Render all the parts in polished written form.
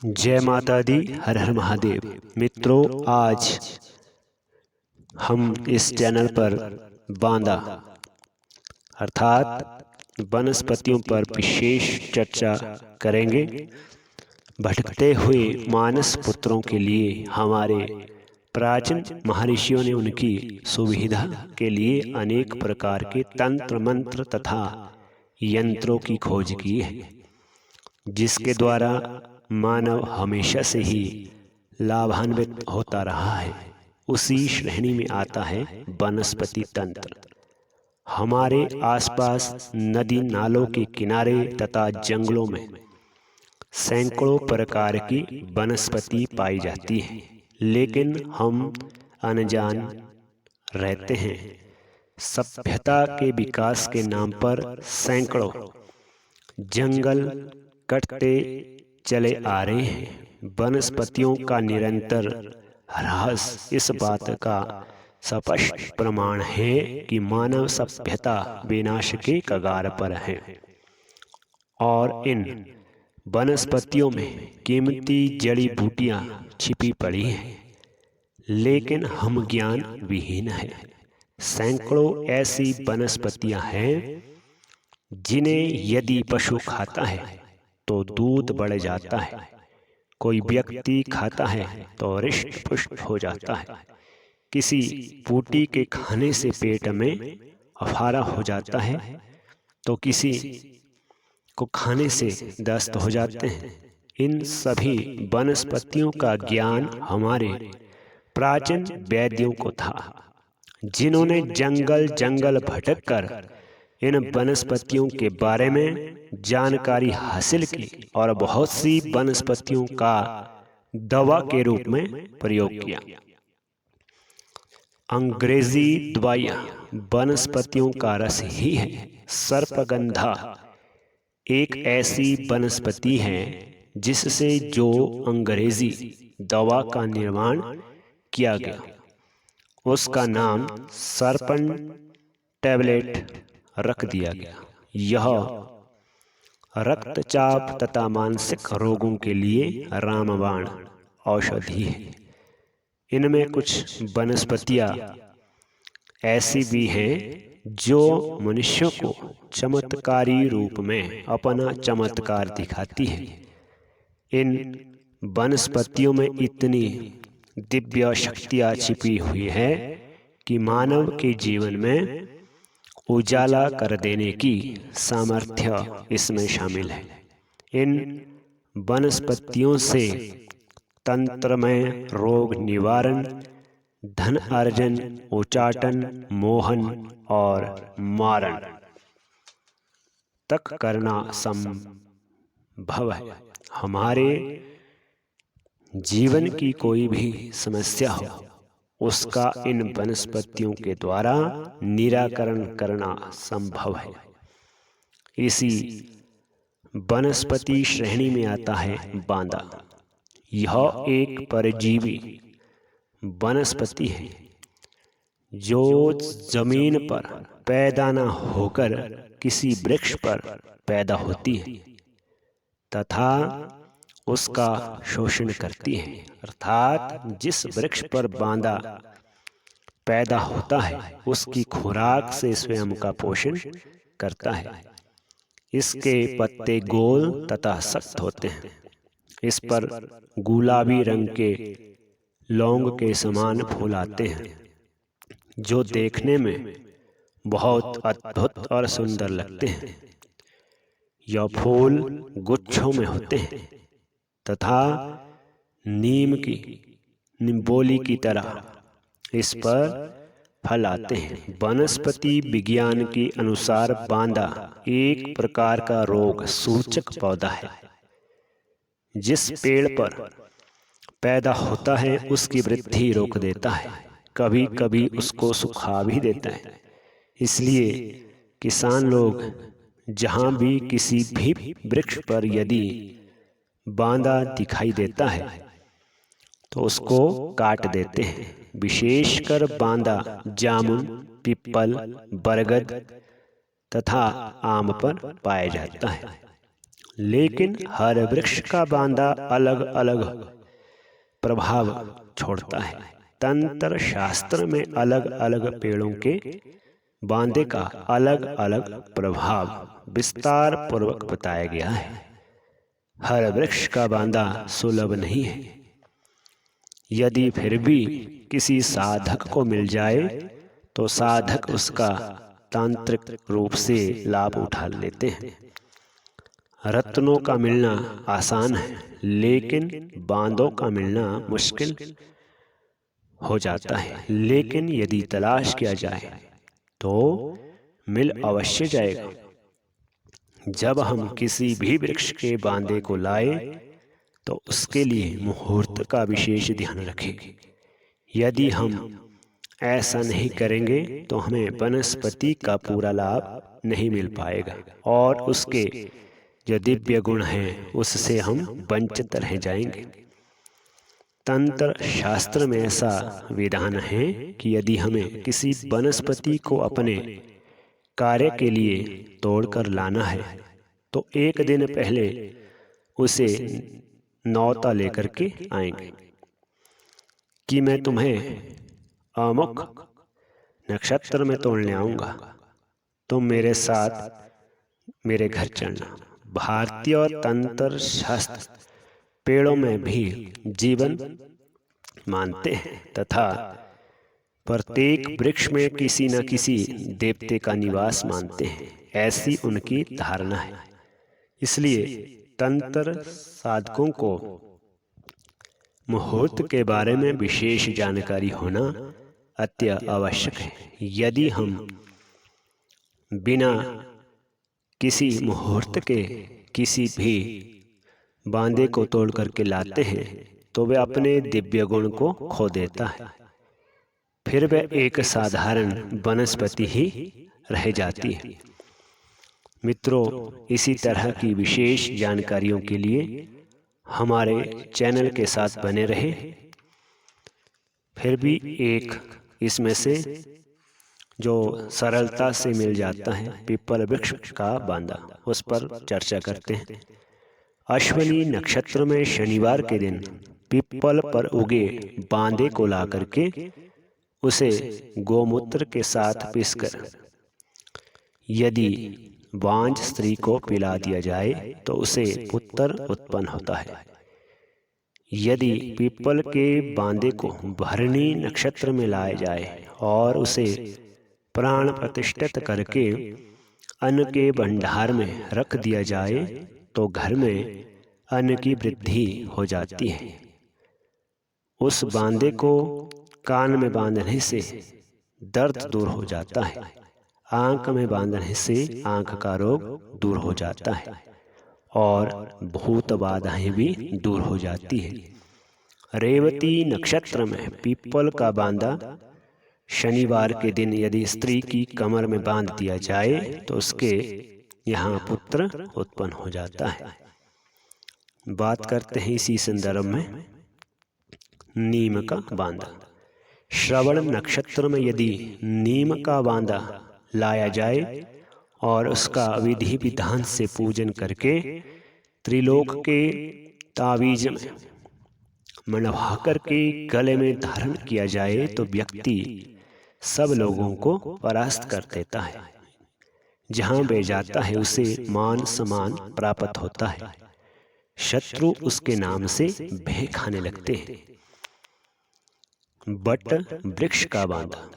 जय माता दी, हर हर महादेव। मित्रों, आज हम इस चैनल पर बांदा अर्थात वनस्पतियों पर विशेष चर्चा करेंगे। भटकते हुए मानस पुत्रों के लिए हमारे प्राचीन महर्षियों ने उनकी सुविधा के लिए अनेक प्रकार के तंत्र मंत्र तथा यंत्रों की खोज की है, जिसके द्वारा मानव हमेशा से ही लाभान्वित होता रहा है। उसी श्रेणी में आता है वनस्पति तंत्र। हमारे आसपास नदी नालों के किनारे तथा जंगलों में सैकड़ों प्रकार की वनस्पति पाई जाती है, लेकिन हम अनजान रहते हैं। सभ्यता के विकास के नाम पर सैकड़ों जंगल कटते चले आ रहे हैं। वनस्पतियों का निरंतर ह्रास इस बात का स्पष्ट प्रमाण है कि मानव सभ्यता विनाश के कगार पर है और इन वनस्पतियों में कीमती जड़ी बूटियां छिपी पड़ी हैं, लेकिन हम ज्ञान विहीन हैं। सैकड़ों ऐसी वनस्पतियां हैं जिन्हें यदि पशु खाता है तो दूध बढ़ जाता है, कोई व्यक्ति खाता है तो हृष्ट पुष्ट हो जाता है, किसी बूटी के खाने से पेट में अफारा हो जाता है तो किसी को खाने से दस्त हो जाते हैं। इन सभी वनस्पतियों का ज्ञान हमारे प्राचीन वैद्यों को था, जिन्होंने जंगल जंगल भटक कर इन वनस्पतियों के बारे में जानकारी हासिल की और बहुत सी वनस्पतियों का दवा के रूप में प्रयोग किया। अंग्रेजी दवाइयाँ वनस्पतियों का रस ही है। सर्पगंधा एक ऐसी वनस्पति है जिससे जो अंग्रेजी दवा का निर्माण किया गया, उसका नाम सर्पन टैबलेट रख दिया गया। यह रक्तचाप तथा मानसिक रोगों के लिए रामबाण औषधि है। इनमें कुछ वनस्पतियां ऐसी भी हैं जो मनुष्यों को चमत्कारी रूप में अपना चमत्कार दिखाती है। इन वनस्पतियों में इतनी दिव्य शक्तियां छिपी हुई है कि मानव के जीवन में उजाला कर देने की सामर्थ्य इसमें शामिल है। इन वनस्पतियों से तंत्र में रोग निवारण, धन अर्जन, उच्चाटन, मोहन और मारण तक करना संभव है। हमारे जीवन की कोई भी समस्या हो, उसका इन वनस्पतियों के द्वारा निराकरण करना संभव है। इसी वनस्पति श्रेणी में आता है बांदा। यह एक परजीवी वनस्पति है जो जमीन पर पैदा न होकर किसी वृक्ष पर पैदा होती है तथा उसका शोषण करती है। अर्थात जिस वृक्ष पर बांदा पैदा होता है उसकी खुराक से स्वयं का पोषण करता है। इसके पत्ते गोल तथा सख्त होते हैं। इस पर गुलाबी रंग के लौंग के समान फूल आते हैं, जो देखने में बहुत अद्भुत और सुंदर लगते हैं। यह फूल गुच्छों में होते हैं तथा निम्बोली की तरह इस पर फल आते हैं। वनस्पति विज्ञान के अनुसार बांदा एक प्रकार का रोग सूचक पौधा है। जिस पेड़ पर पैदा होता है उसकी वृद्धि रोक देता है, कभी कभी उसको सुखा भी देता है। इसलिए किसान लोग जहाँ भी किसी भी वृक्ष पर यदि बांदा दिखाई देता है तो उसको काट देते हैं। विशेषकर बांदा जामुन, पीपल, बरगद तथा आम पर पाया जाता है। लेकिन हर वृक्ष का बांदा अलग अलग प्रभाव छोड़ता है। तंत्र शास्त्र में अलग अलग पेड़ों के बांदे का अलग अलग प्रभाव विस्तार पूर्वक बताया गया है। हर वृक्ष का बांदा सुलभ नहीं है। यदि फिर भी किसी साधक को मिल जाए तो साधक उसका तांत्रिक रूप से लाभ उठा लेते हैं। रत्नों का मिलना आसान है, लेकिन बांदों का मिलना मुश्किल हो जाता है। लेकिन यदि तलाश किया जाए तो मिल अवश्य जाएगा। जब हम किसी भी वृक्ष के बांदे को लाए तो उसके लिए मुहूर्त का विशेष ध्यान रखें। यदि हम ऐसा नहीं करेंगे तो हमें वनस्पति का पूरा लाभ नहीं मिल पाएगा और उसके जो दिव्य गुण हैं उससे हम वंचित रह जाएंगे। तंत्र शास्त्र में ऐसा विधान है कि यदि हमें किसी वनस्पति को अपने कार्य के लिए तोड़कर लाना है तो एक दिन पहले उसे न्योता लेकर के आएंगे कि मैं तुम्हें अमुक नक्षत्र में तोड़ने आऊँगा, तुम मेरे साथ मेरे घर चलना। भारतीय तंत्र शास्त्र पेड़ों में भी जीवन मानते हैं तथा प्रत्येक वृक्ष में किसी न किसी देवते का निवास मानते हैं, ऐसी उनकी धारणा है। इसलिए तंत्र साधकों को मुहूर्त के बारे में विशेष जानकारी होना अति आवश्यक है। यदि हम बिना किसी मुहूर्त के किसी भी बांदे को तोड़ करके लाते हैं तो वह अपने दिव्य गुण को खो देता है, फिर वह एक साधारण वनस्पति ही रह जाती है। मित्रों, इसी तरह की विशेष जानकारियों के लिए हमारे चैनल के साथ बने रहे। फिर भी एक इसमें से जो सरलता से मिल जाता है पीपल वृक्ष का बांदा, उस पर चर्चा करते हैं। अश्विनी नक्षत्र में शनिवार के दिन पीपल पर उगे बांदे को ला करके उसे गोमूत्र के साथ पीसकर यदि बांझ स्त्री को पिला दिया जाए तो उसे पुत्र उत्पन्न होता है। यदि पीपल के बांदे को भरणी नक्षत्र में लाया जाए और उसे प्राण प्रतिष्ठित करके अन्न के भंडार में रख दिया जाए तो घर में अन्न की वृद्धि हो जाती है। उस बांदे को कान में बांधने से दर्द दूर हो जाता है, आंख में बांधने से आंख का रोग दूर हो जाता है और भूत बाधाएं भी दूर हो जाती है। रेवती नक्षत्र में पीपल का बांदा शनिवार के दिन यदि स्त्री की कमर में बांध दिया जाए तो उसके यहाँ पुत्र उत्पन्न हो जाता है। बात करते हैं इसी संदर्भ में नीम का बांदा। श्रवण नक्षत्र में यदि नीम का बांदा लाया जाए और उसका विधि विधान से पूजन करके त्रिलोक के तावीज में मढ़वा करके गले में धारण किया जाए तो व्यक्ति सब लोगों को परास्त कर देता है। जहाँ वे जाता है उसे मान सम्मान प्राप्त होता है, शत्रु उसके नाम से भय खाने लगते हैं। बट वृक्ष का बांदा।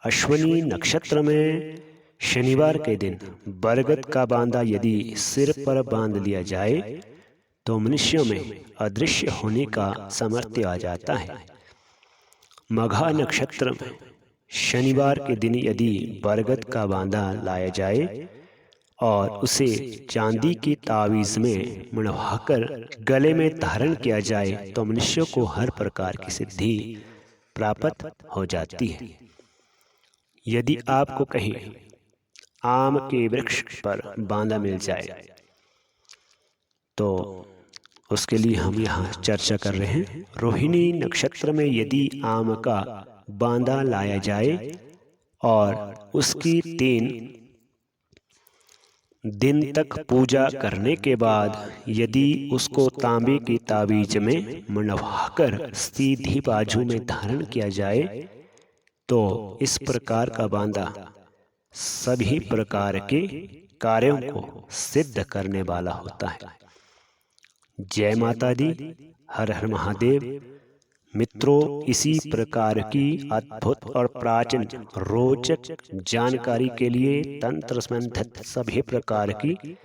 अश्विनी नक्षत्र में शनिवार के दिन बरगद का बांदा यदि सिर पर बांध लिया जाए तो मनुष्यों में अदृश्य होने का सामर्थ्य आ जाता है। मघा नक्षत्र में शनिवार के दिन यदि बरगद का बांदा लाया जाए और उसे चांदी की तावीज में मढ़वाकर गले में धारण किया जाए तो मनुष्यों को हर प्रकार की सिद्धि प्राप्त हो जाती है। यदि आपको कहीं आम के वृक्ष पर बांदा मिल जाए तो उसके लिए हम यहाँ चर्चा कर रहे हैं। रोहिणी नक्षत्र में यदि आम का बांदा लाया जाए और उसकी 3 दिन तक पूजा करने के बाद यदि उसको तांबे की ताबीज में मंडवाकर सीधी बाजू में धारण किया जाए तो इस प्रकार का बांदा सभी प्रकार के कार्यों को सिद्ध करने वाला होता है। जय माता दी, हर हर महादेव। मित्रों, इसी प्रकार की अद्भुत और प्राचीन रोचक जानकारी के लिए तंत्र संबंधित सभी प्रकार की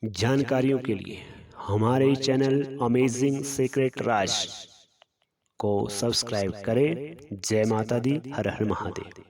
जानकारियों के लिए हमारे चैनल अमेजिंग सीक्रेट राज को सब्सक्राइब करें। जय माता दी, हर हर महादेव।